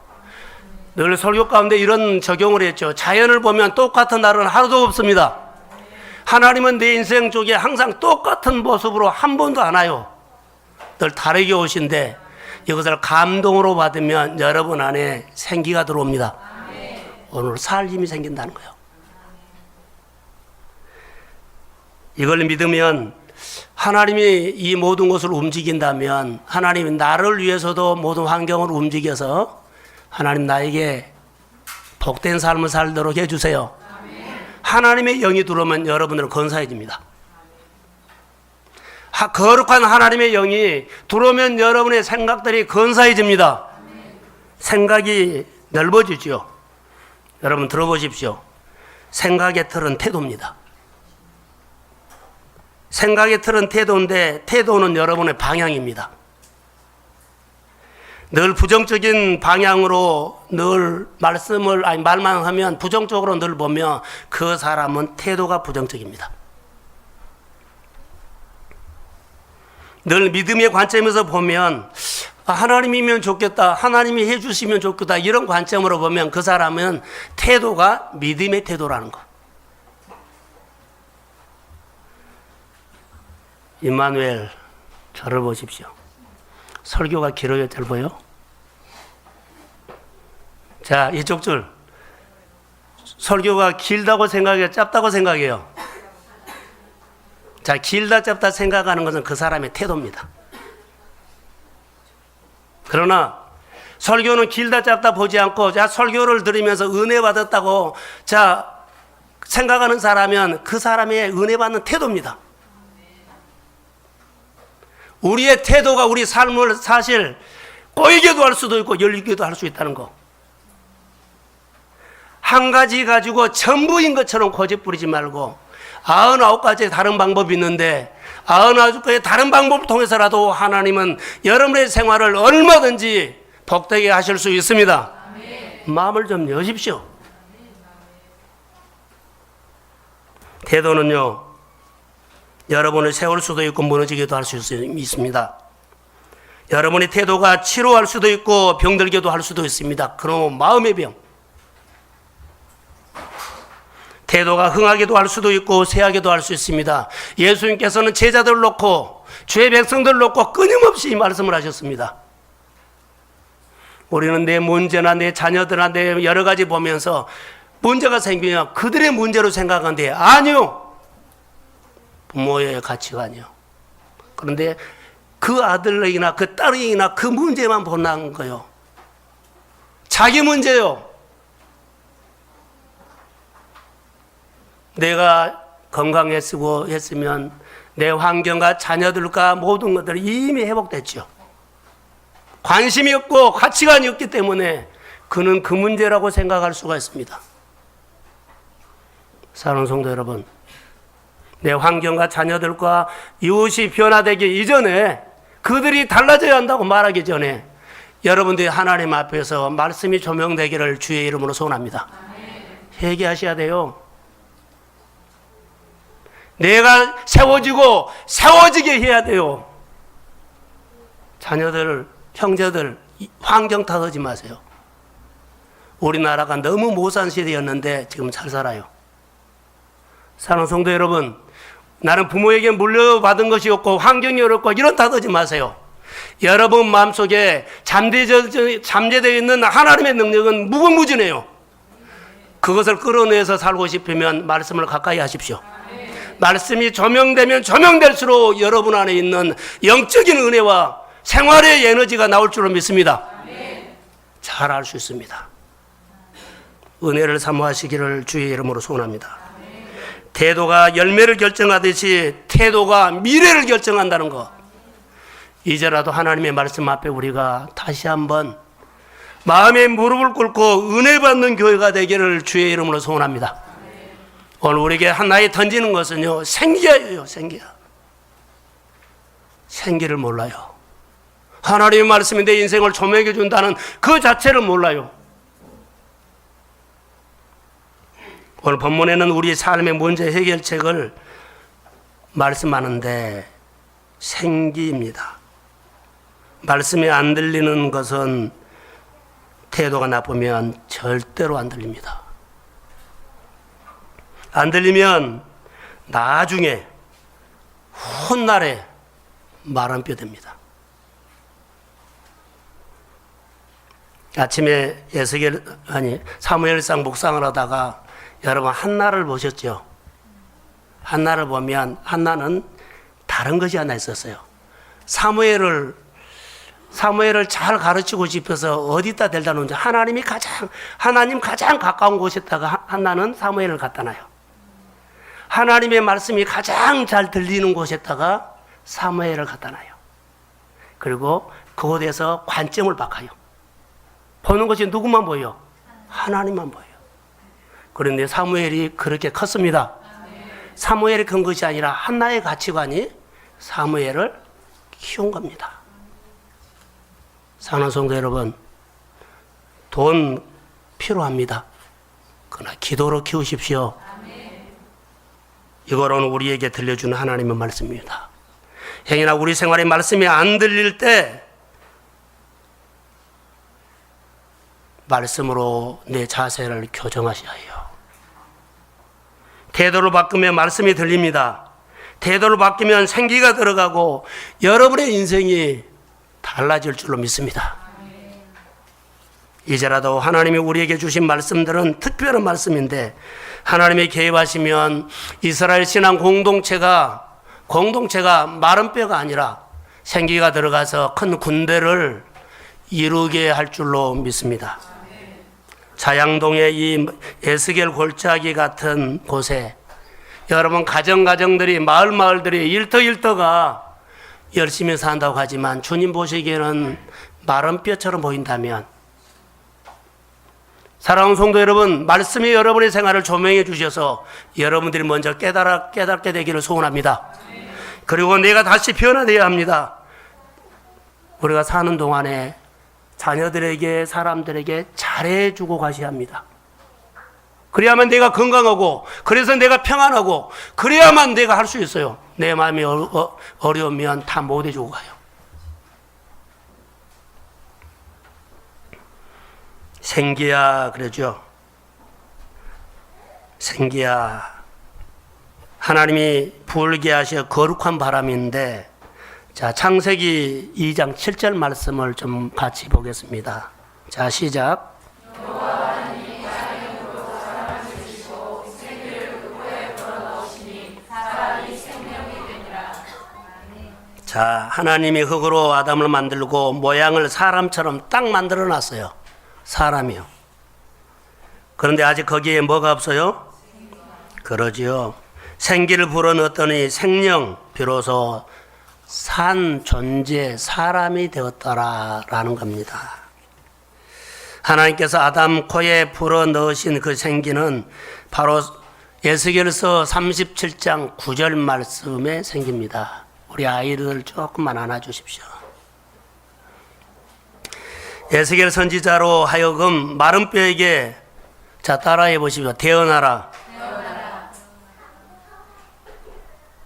늘 설교 가운데 이런 적용을 했죠. 자연을 보면 똑같은 날은 하루도 없습니다. 하나님은 내 인생 쪽에 항상 똑같은 모습으로 한 번도 안 와요. 늘 다르게 오신데 이것을 감동으로 받으면 여러분 안에 생기가 들어옵니다. 오늘 살 힘이 생긴다는 거예요. 이걸 믿으면 하나님이 이 모든 것을 움직인다면 하나님이 나를 위해서도 모든 환경을 움직여서 하나님 나에게 복된 삶을 살도록 해주세요. 하나님의 영이 들어오면 여러분들은 건사해집니다. 거룩한 하나님의 영이 들어오면 여러분의 생각들이 건사해집니다. 생각이 넓어지죠. 여러분 들어보십시오. 생각의 틀은 태도입니다. 생각의 틀은 태도인데 태도는 여러분의 방향입니다. 늘 부정적인 방향으로 늘 말만 하면 부정적으로 늘 보면 그 사람은 태도가 부정적입니다. 늘 믿음의 관점에서 보면 하나님이면 좋겠다, 하나님이 해주시면 좋겠다 이런 관점으로 보면 그 사람은 태도가 믿음의 태도라는 거. 임마누엘 저를 보십시오. 설교가 길어요, 짧아요? 자, 이쪽 줄 설교가 길다고 생각해요, 짧다고 생각해요? 자, 길다 짧다 생각하는 것은 그 사람의 태도입니다. 그러나 설교는 길다 짧다 보지 않고 자, 설교를 들으면서 은혜 받았다고 자 생각하는 사람은 그 사람의 은혜 받는 태도입니다. 우리의 태도가 우리 삶을 사실 꼬이게도 할 수도 있고 열리게도 할 수 있다는 거. 한 가지 가지고 전부인 것처럼 고집 부리지 말고 99가지의 다른 방법이 있는데 99가지의 다른 방법을 통해서라도 하나님은 여러분의 생활을 얼마든지 복되게 하실 수 있습니다. 마음을 좀 여십시오. 태도는요, 여러분을 세울 수도 있고 무너지기도 할 수 있습니다. 여러분의 태도가 치료할 수도 있고 병들게도 할 수도 있습니다. 그럼 마음의 병. 태도가 흥하게도 할 수도 있고 쇠하게도 할 수 있습니다. 예수님께서는 제자들 놓고 주의 백성들 놓고 끊임없이 이 말씀을 하셨습니다. 우리는 내 문제나 내 자녀들이나 내 여러 가지 보면서 문제가 생기면 그들의 문제로 생각하는데 아니요. 부모의 가치관이요. 그런데 그 아들이나 그 딸이나 그 문제만 보는 거요. 자기 문제요. 내가 건강했으면 내 환경과 자녀들과 모든 것들이 이미 회복됐죠. 관심이 없고 가치관이 없기 때문에 그는 그 문제라고 생각할 수가 있습니다. 사랑하는 성도 여러분, 내 환경과 자녀들과 이웃이 변화되기 이전에 그들이 달라져야 한다고 말하기 전에 여러분들이 하나님 앞에서 말씀이 조명되기를 주의 이름으로 소원합니다. 회개하셔야 돼요. 내가 세워지고 세워지게 해야 돼요. 자녀들, 형제들 환경 탓하지 마세요. 우리나라가 너무 모산 시대였는데 지금 잘 살아요. 사랑하는 성도 여러분, 나는 부모에게 물려받은 것이 없고 환경이 어렵고 이런 탓하지 마세요. 여러분 마음속에 잠재되어 있는 하나님의 능력은 무궁무진해요. 그것을 끌어내서 살고 싶으면 말씀을 가까이 하십시오. 말씀이 조명되면 조명될수록 여러분 안에 있는 영적인 은혜와 생활의 에너지가 나올 줄로 믿습니다. 잘 알 수 있습니다. 은혜를 사모하시기를 주의 이름으로 소원합니다. 태도가 열매를 결정하듯이 태도가 미래를 결정한다는 것, 이제라도 하나님의 말씀 앞에 우리가 다시 한번 마음의 무릎을 꿇고 은혜 받는 교회가 되기를 주의 이름으로 소원합니다. 오늘 우리에게 하나에 던지는 것은요, 생기야예요. 생기야. 생기를 몰라요. 하나님의 말씀이 내 인생을 조명해 준다는 그 자체를 몰라요. 오늘 본문에는 우리 삶의 문제 해결책을 말씀하는데 생기입니다. 말씀이 안 들리는 것은 태도가 나쁘면 절대로 안 들립니다. 안 들리면 나중에 훗날에 말 한 뼈 됩니다. 아침에 사무엘상 묵상을 하다가 여러분 한나를 보셨죠? 한나를 보면 한나는 다른 것이 하나 있었어요. 사무엘을 잘 가르치고 싶어서 어디다 데려다 놓은지 하나님 가장 가까운 곳에다가 한나는 사무엘을 갖다 놔요. 하나님의 말씀이 가장 잘 들리는 곳에다가 사무엘을 갖다 놔요. 그리고 그곳에서 관점을 바꿔요. 보는 것이 누구만 보여? 하나님만 보여. 그런데 사무엘이 그렇게 컸습니다. 사무엘이 큰 것이 아니라 한나의 가치관이 사무엘을 키운 겁니다. 사랑하는 성도 여러분, 돈 필요합니다. 그러나 기도로 키우십시오. 이거로는 우리에게 들려주는 하나님의 말씀입니다. 행여나 우리 생활에 말씀이 안 들릴 때 말씀으로 내 자세를 교정하셔야 해요. 태도를 바꾸면 말씀이 들립니다. 태도를 바꾸면 생기가 들어가고 여러분의 인생이 달라질 줄로 믿습니다. 이제라도 하나님이 우리에게 주신 말씀들은 특별한 말씀인데 하나님이 개입하시면 이스라엘 신앙 공동체가 마른 뼈가 아니라 생기가 들어가서 큰 군대를 이루게 할 줄로 믿습니다. 자양동의 이 에스겔 골짜기 같은 곳에 여러분 가정들이 마을들이 일터가 열심히 산다고 하지만 주님 보시기에는 마른 뼈처럼 보인다면, 사랑하는 성도 여러분, 말씀이 여러분의 생활을 조명해 주셔서 여러분들이 먼저 깨닫게 되기를 소원합니다. 그리고 내가 다시 변화되어야 합니다. 우리가 사는 동안에 자녀들에게, 사람들에게 잘해주고 가셔야 합니다. 그래야만 내가 건강하고, 그래서 내가 평안하고, 그래야만 내가 할 수 있어요. 내 마음이 어려우면 다 못 해주고 가요. 생기야 그러죠. 생기야, 하나님이 불게 하셔 거룩한 바람인데, 자, 창세기 2장 7절 말씀을 좀 같이 보겠습니다. 자, 시작. 자, 하나님이 흙으로 아담을 만들고 모양을 사람처럼 딱 만들어 놨어요. 사람이요. 그런데 아직 거기에 뭐가 없어요? 그러지요. 생기를 불어넣었더니 생명, 비로소 산 존재, 사람이 되었더라라는 겁니다. 하나님께서 아담 코에 불어넣으신 그 생기는 바로 에스겔서 37장 9절 말씀의 생기입니다. 우리 아이들 조금만 안아주십시오. 에스겔 선지자로 하여금 마른 뼈에게, 자, 따라해 보십시오. 태어나라.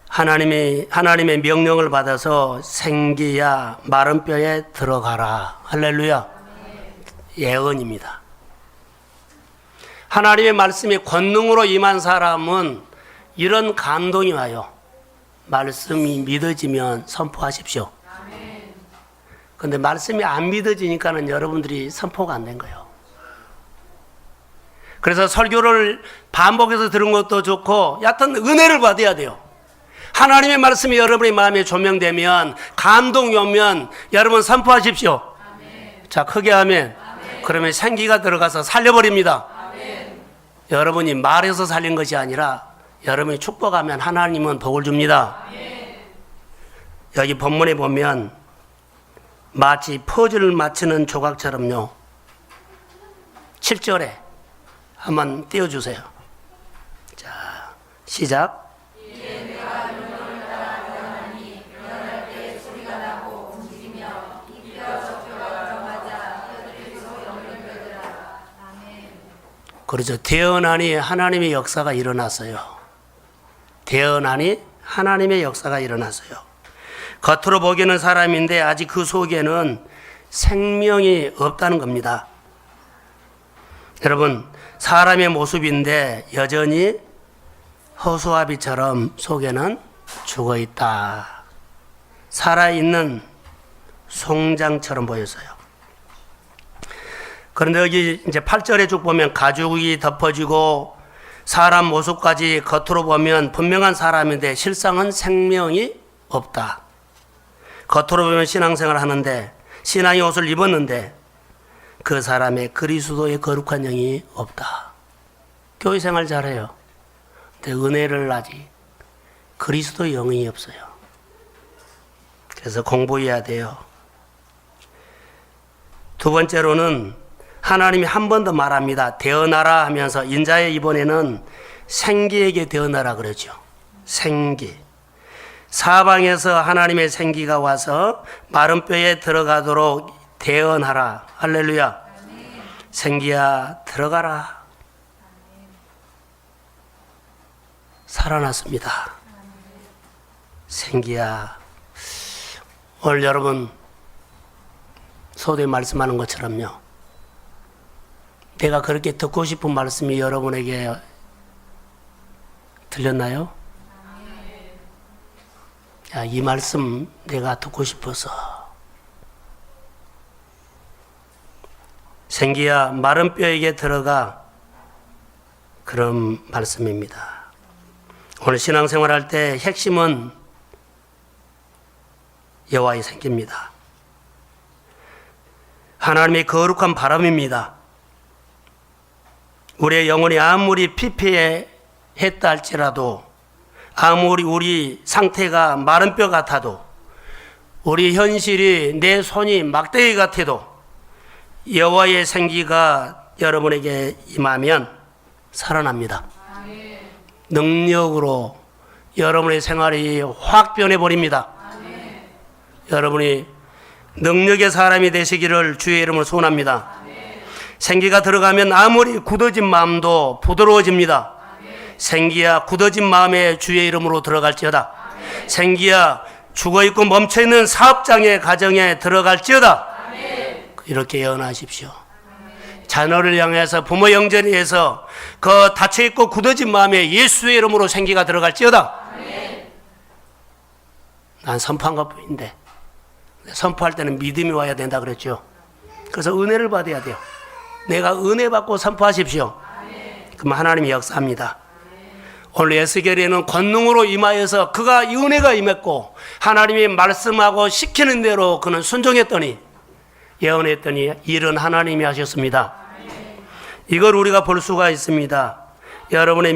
하나님의 명령을 받아서 생기야 마른 뼈에 들어가라. 할렐루야. 예언입니다. 하나님의 말씀이 권능으로 임한 사람은 이런 감동이 와요. 말씀이 믿어지면 선포하십시오. 그런데 말씀이 안 믿어지니까는 여러분들이 선포가 안 된 거예요. 그래서 설교를 반복해서 들은 것도 좋고, 여하튼 은혜를 받아야 돼요. 하나님의 말씀이 여러분의 마음에 조명되면, 감동이 오면 여러분 선포하십시오. 아멘. 자, 크게 하면 아멘. 그러면 생기가 들어가서 살려버립니다. 아멘. 여러분이 말해서 살린 것이 아니라 여러분이 축복하면 하나님은 복을 줍니다. 아멘. 여기 본문에 보면 마치 퍼즐을 맞추는 조각처럼요. 7절에 한번 띄워주세요. 자, 시작. 그렇죠. 태어나니 하나님의 역사가 일어났어요. 태어나니 하나님의 역사가 일어났어요. 겉으로 보기에는 사람인데 아직 그 속에는 생명이 없다는 겁니다. 여러분, 사람의 모습인데 여전히 허수아비처럼 속에는 죽어 있다. 살아있는 송장처럼 보였어요. 그런데 여기 이제 8절에 쭉 보면 가죽이 덮어지고 사람 모습까지 겉으로 보면 분명한 사람인데 실상은 생명이 없다. 겉으로 보면 신앙생활을 하는데 신앙의 옷을 입었는데 그 사람의 그리스도의 거룩한 영이 없다. 교회 생활 잘해요. 근데 은혜를 아직 그리스도의 영이 없어요. 그래서 공부해야 돼요. 두 번째로는 하나님이 한 번 더 말합니다. 되어나라 하면서 인자의 이번에는 생기에게 되어나라 그러죠. 생기. 사방에서 하나님의 생기가 와서 마른 뼈에 들어가도록 대언하라. 할렐루야. 아멘. 생기야 들어가라. 아멘. 살아났습니다. 아멘. 생기야. 오늘 여러분 소도에 말씀하는 것처럼요. 내가 그렇게 듣고 싶은 말씀이 여러분에게 들렸나요? 야, 이 말씀 내가 듣고 싶어서. 생기야 마른 뼈에게 들어가. 그런 말씀입니다. 오늘 신앙생활 할 때 핵심은 여호와의 생기입니다. 하나님의 거룩한 바람입니다. 우리의 영혼이 아무리 피폐했다 할지라도, 아무리 우리 상태가 마른 뼈 같아도, 우리 현실이 내 손이 막대기 같아도 여호와의 생기가 여러분에게 임하면 살아납니다. 아멘. 능력으로 여러분의 생활이 확 변해버립니다. 아멘. 여러분이 능력의 사람이 되시기를 주의 이름으로 소원합니다. 아멘. 생기가 들어가면 아무리 굳어진 마음도 부드러워집니다. 아멘. 생기야 굳어진 마음에 주의 이름으로 들어갈지어다. 아멘. 생기야 죽어있고 멈춰있는 사업장의 가정에 들어갈지어다. 아멘. 이렇게 예언하십시오. 아멘. 자녀를 향해서 부모 영전에서 그 닫혀있고 굳어진 마음에 예수의 이름으로 생기가 들어갈지어다. 아멘. 난 선포한 것뿐인데, 선포할 때는 믿음이 와야 된다 그랬죠. 그래서 은혜를 받아야 돼요. 내가 은혜 받고 선포하십시오. 아멘. 그럼 하나님이 역사합니다. 아멘. 오늘 에스겔에는 권능으로 임하여서 그가 이 은혜가 임했고 하나님이 말씀하고 시키는 대로 그는 순종했더니, 예언했더니 일은 하나님이 하셨습니다. 아멘. 이걸 우리가 볼 수가 있습니다. 여러분의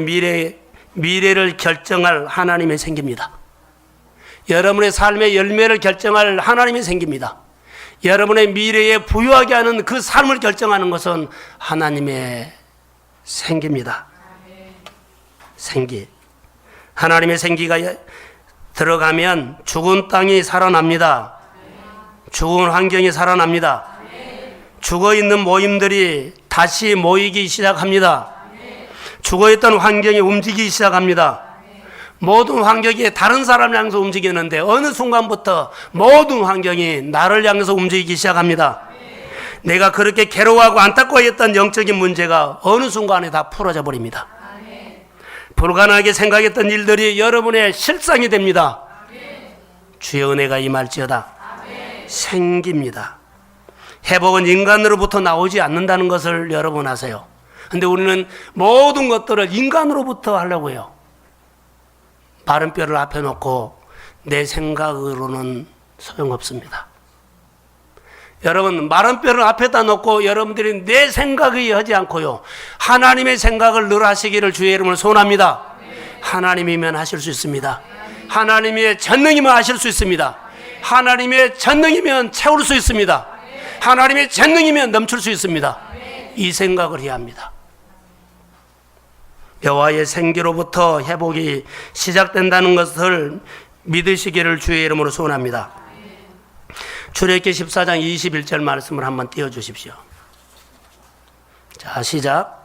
미래를 결정할 하나님의 생깁니다. 여러분의 삶의 열매를 결정할 하나님이 생깁니다. 여러분의 미래에 부유하게 하는 그 삶을 결정하는 것은 하나님의 생기입니다. 생기. 하나님의 생기가 들어가면 죽은 땅이 살아납니다. 죽은 환경이 살아납니다. 죽어있는 모임들이 다시 모이기 시작합니다. 죽어있던 환경이 움직이기 시작합니다. 모든 환경이 다른 사람을 향해서 움직이는데 어느 순간부터 모든 환경이 나를 향해서 움직이기 시작합니다. 내가 그렇게 괴로워하고 안타까워했던 영적인 문제가 어느 순간에 다 풀어져 버립니다. 불가능하게 생각했던 일들이 여러분의 실상이 됩니다. 주의 은혜가 임할지어다. 생깁니다. 회복은 인간으로부터 나오지 않는다는 것을 여러분 아세요. 근데 우리는 모든 것들을 인간으로부터 하려고 해요. 마른 뼈를 앞에 놓고 내 생각으로는 소용없습니다. 여러분, 마른 뼈를 앞에다 놓고 여러분들이 내 생각이 하지 않고요, 하나님의 생각을 늘 하시기를 주의 이름으로 소원합니다. 하나님이면 하실 수 있습니다. 하나님의 전능이면 하실 수 있습니다. 하나님의 전능이면 채울 수 있습니다. 하나님의 전능이면 넘칠 수 있습니다. 이 생각을 해야 합니다. 여호와의 생기로부터 회복이 시작된다는 것을 믿으시기를 주의 이름으로 소원합니다. 출애굽기 14장 21절 말씀을 한번 띄워주십시오. 자, 시작.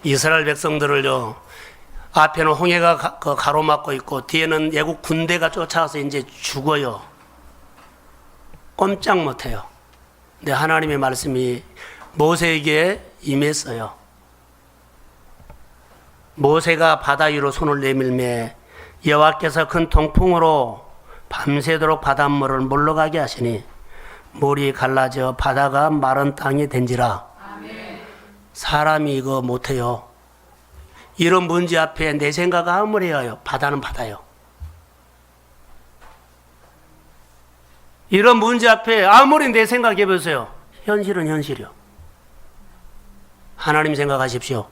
이스라엘 백성들을요, 앞에는 홍해가 가로막고 있고 뒤에는 애국 군대가 쫓아와서 이제 죽어요. 꼼짝 못해요. 근데 하나님의 말씀이 모세에게 임했어요. 모세가 바다 위로 손을 내밀매 여호와께서 큰 통풍으로 밤새도록 바닷물을 물러가게 하시니 물이 갈라져 바다가 마른 땅이 된지라. 사람이 이거 못해요. 이런 문제 앞에 내 생각 아무리 해요. 바다는 바다요. 이런 문제 앞에 아무리 내 생각해보세요. 현실은 현실이요. 하나님 생각하십시오.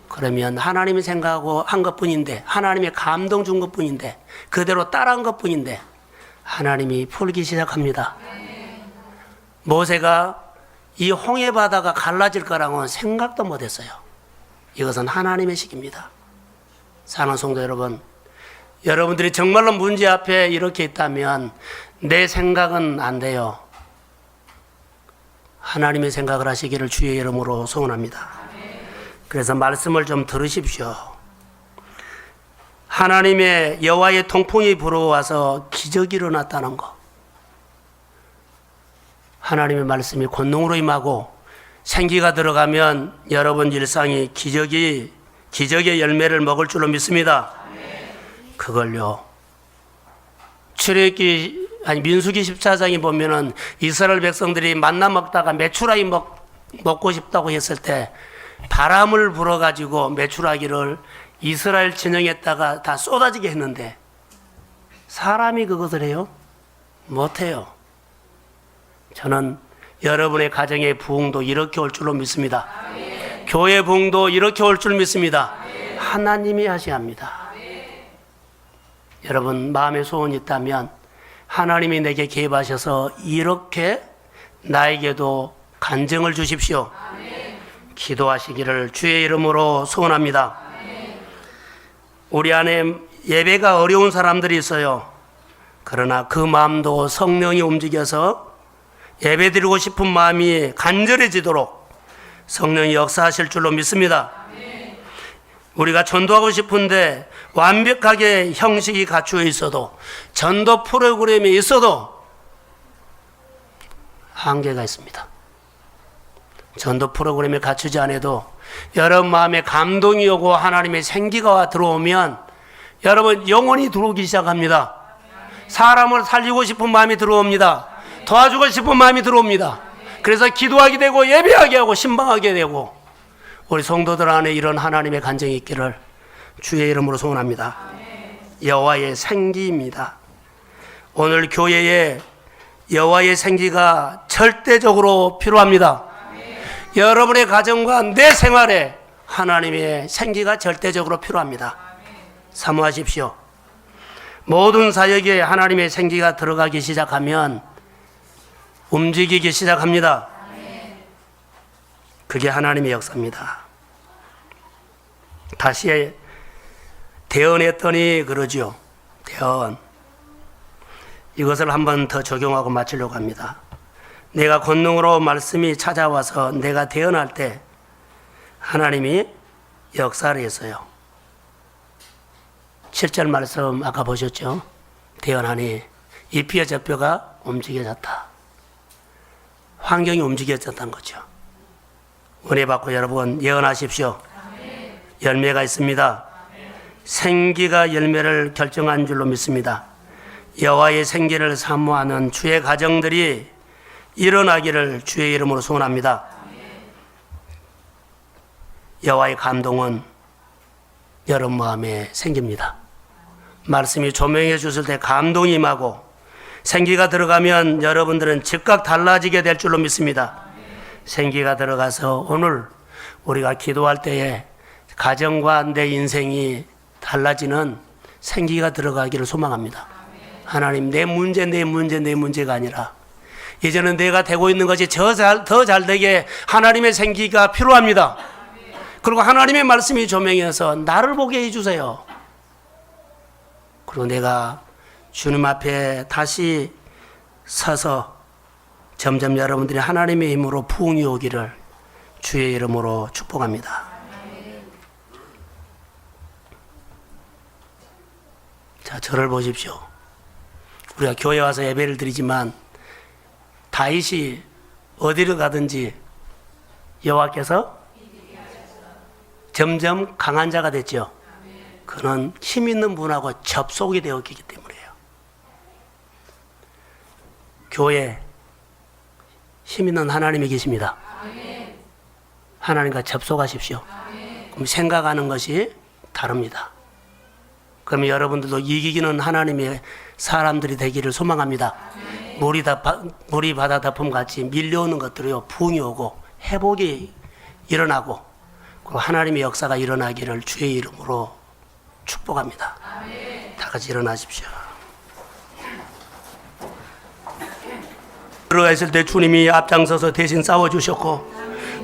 그러면 하나님이 생각하고 한 것뿐인데, 하나님의 감동 준 것뿐인데, 그대로 따라한 것뿐인데 하나님이 풀기 시작합니다. 모세가 이 홍해 바다가 갈라질 거라고는 생각도 못했어요. 이것은 하나님의 식입니다. 사랑하는 성도 여러분, 여러분들이 정말로 문제 앞에 이렇게 있다면 내 생각은 안 돼요. 하나님의 생각을 하시기를 주의 이름으로 소원합니다. 그래서 말씀을 좀 들으십시오. 하나님의 여호와의 통풍이 불어와서 기적이 일어났다는 것. 하나님의 말씀이 권능으로 임하고 생기가 들어가면 여러분 일상이 기적의 열매를 먹을 줄로 믿습니다. 그걸요, 민수기 14장에 보면은 이스라엘 백성들이 만나 먹다가 메추라기 먹고 싶다고 했을 때 바람을 불어가지고 메추라기를 이스라엘 진영에다가 다 쏟아지게 했는데 사람이 그것을 해요? 못해요. 저는 여러분의 가정의 부흥도 이렇게 올 줄로 믿습니다. 교회 부흥도 이렇게 올 줄 믿습니다. 하나님이 하셔야 합니다. 여러분, 마음에 소원이 있다면 하나님이 내게 개입하셔서 이렇게 나에게도 간증을 주십시오. 기도하시기를 주의 이름으로 소원합니다. 우리 안에 예배가 어려운 사람들이 있어요. 그러나 그 마음도 성령이 움직여서 예배드리고 싶은 마음이 간절해지도록 성령이 역사하실 줄로 믿습니다. 우리가 전도하고 싶은데 완벽하게 형식이 갖추어 있어도, 전도 프로그램이 있어도 한계가 있습니다. 전도 프로그램에 갖추지 않아도 여러분 마음에 감동이 오고 하나님의 생기가 들어오면 여러분 영혼이 들어오기 시작합니다. 사람을 살리고 싶은 마음이 들어옵니다. 도와주고 싶은 마음이 들어옵니다. 그래서 기도하게 되고 예배하게 하고 신방하게 되고, 우리 성도들 안에 이런 하나님의 간증이 있기를 주의 이름으로 소원합니다. 여호와의 생기입니다. 오늘 교회에 여호와의 생기가 절대적으로 필요합니다. 여러분의 가정과 내 생활에 하나님의 생기가 절대적으로 필요합니다. 사모하십시오. 모든 사역에 하나님의 생기가 들어가기 시작하면 움직이기 시작합니다. 그게 하나님의 역사입니다. 다시 대언했더니 그러죠. 대언. 이것을 한 번 더 적용하고 마치려고 합니다. 내가 권능으로 말씀이 찾아와서 내가 대언할 때 하나님이 역사를 했어요. 7절 말씀 아까 보셨죠? 대언하니 이 뼈 저 뼈가 움직여졌다. 환경이 움직여졌다는 거죠. 은혜 받고 여러분 예언하십시오. 열매가 있습니다. 생기가 열매를 결정한 줄로 믿습니다. 여호와의 생기를 사모하는 주의 가정들이 일어나기를 주의 이름으로 소원합니다. 여호와의 감동은 여러분 마음에 생깁니다. 말씀이 조명해 주실 때 감동이 임하고 생기가 들어가면 여러분들은 즉각 달라지게 될 줄로 믿습니다. 생기가 들어가서 오늘 우리가 기도할 때에 가정과 내 인생이 달라지는 생기가 들어가기를 소망합니다. 하나님, 내 문제가 아니라 이제는 내가 되고 있는 것이 더 잘 되게 하나님의 생기가 필요합니다. 그리고 하나님의 말씀이 조명해서 나를 보게 해주세요. 그리고 내가 주님 앞에 다시 서서 점점 여러분들이 하나님의 힘으로 부흥이 오기를 주의 이름으로 축복합니다. 자, 저를 보십시오. 우리가 교회 와서 예배를 드리지만 다윗이 어디를 가든지 여호와께서 점점 강한 자가 됐죠. 그는 힘 있는 분하고 접속이 되었기 때문이에요. 교회에 힘 있는 하나님이 계십니다. 하나님과 접속하십시오. 그럼 생각하는 것이 다릅니다. 그러면 여러분들도 이기기는 하나님의 사람들이 되기를 소망합니다. 물이 바다 덮음 같이 밀려오는 것들이요, 부흥이 오고 회복이 일어나고 그리고 하나님의 역사가 일어나기를 주의 이름으로 축복합니다. 다 같이 일어나십시오. 들어가 있을 때 주님이 앞장서서 대신 싸워주셨고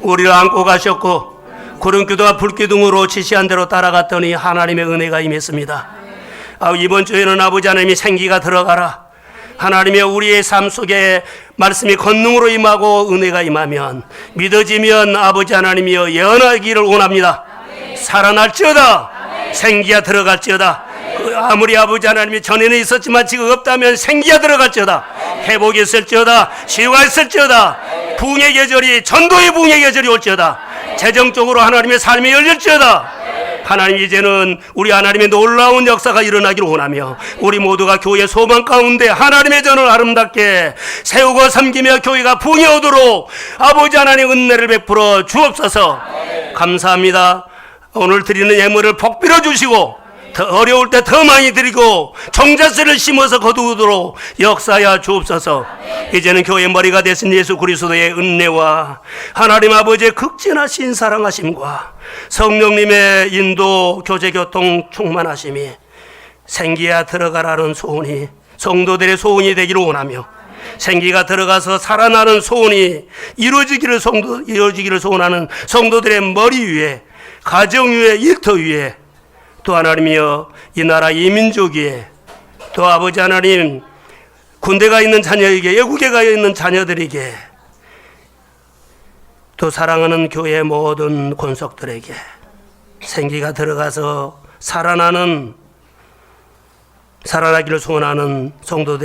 우리를 안고 가셨고 구름 기둥과 불 기둥으로 지시한 대로 따라갔더니 하나님의 은혜가 임했습니다. 이번 주에는 아버지 하나님이 생기가 들어가라. 하나님의 우리의 삶 속에 말씀이 권능으로 임하고 은혜가 임하면 믿어지면 아버지 하나님이여 예언하기를 원합니다. 살아날지어다. 생기가 들어갈지어다. 아무리 아버지 하나님이 전에는 있었지만 지금 없다면 생기가 들어갈지어다. 회복이 있을지어다. 치유가 있을지어다. 부흥의 계절이 전도의 부흥의 계절이 올지어다. 재정적으로 하나님의 삶이 열릴지어다. 하나님, 이제는 우리 하나님의 놀라운 역사가 일어나기를 원하며 우리 모두가 교회의 소망 가운데 하나님의 전을 아름답게 세우고 섬기며 교회가 부흥이 오도록 아버지 하나님 은혜를 베풀어 주옵소서. 감사합니다. 오늘 드리는 예물을 복빌어 주시고 더 어려울 때 더 많이 드리고 종자세를 심어서 거두도록 역사하여 주옵소서. 이제는 교회의 머리가 되신 예수 그리스도의 은혜와 하나님 아버지의 극진하신 사랑하심과 성령님의 인도 교제 교통 충만하심이 생기가 들어가라는 소원이 성도들의 소원이 되기를 원하며 생기가 들어가서 살아나는 소원이 이루어지기를 소원하는 성도들의 머리 위에, 가정 위에, 일터 위에, 또 하나님이여 이 나라 이 민족 위에, 또 아버지 하나님 군대가 있는 자녀에게, 외국에 가 있는 자녀들에게, 또 사랑하는 교회 모든 권속들에게 생기가 들어가서 살아나기를 소원하는 성도들의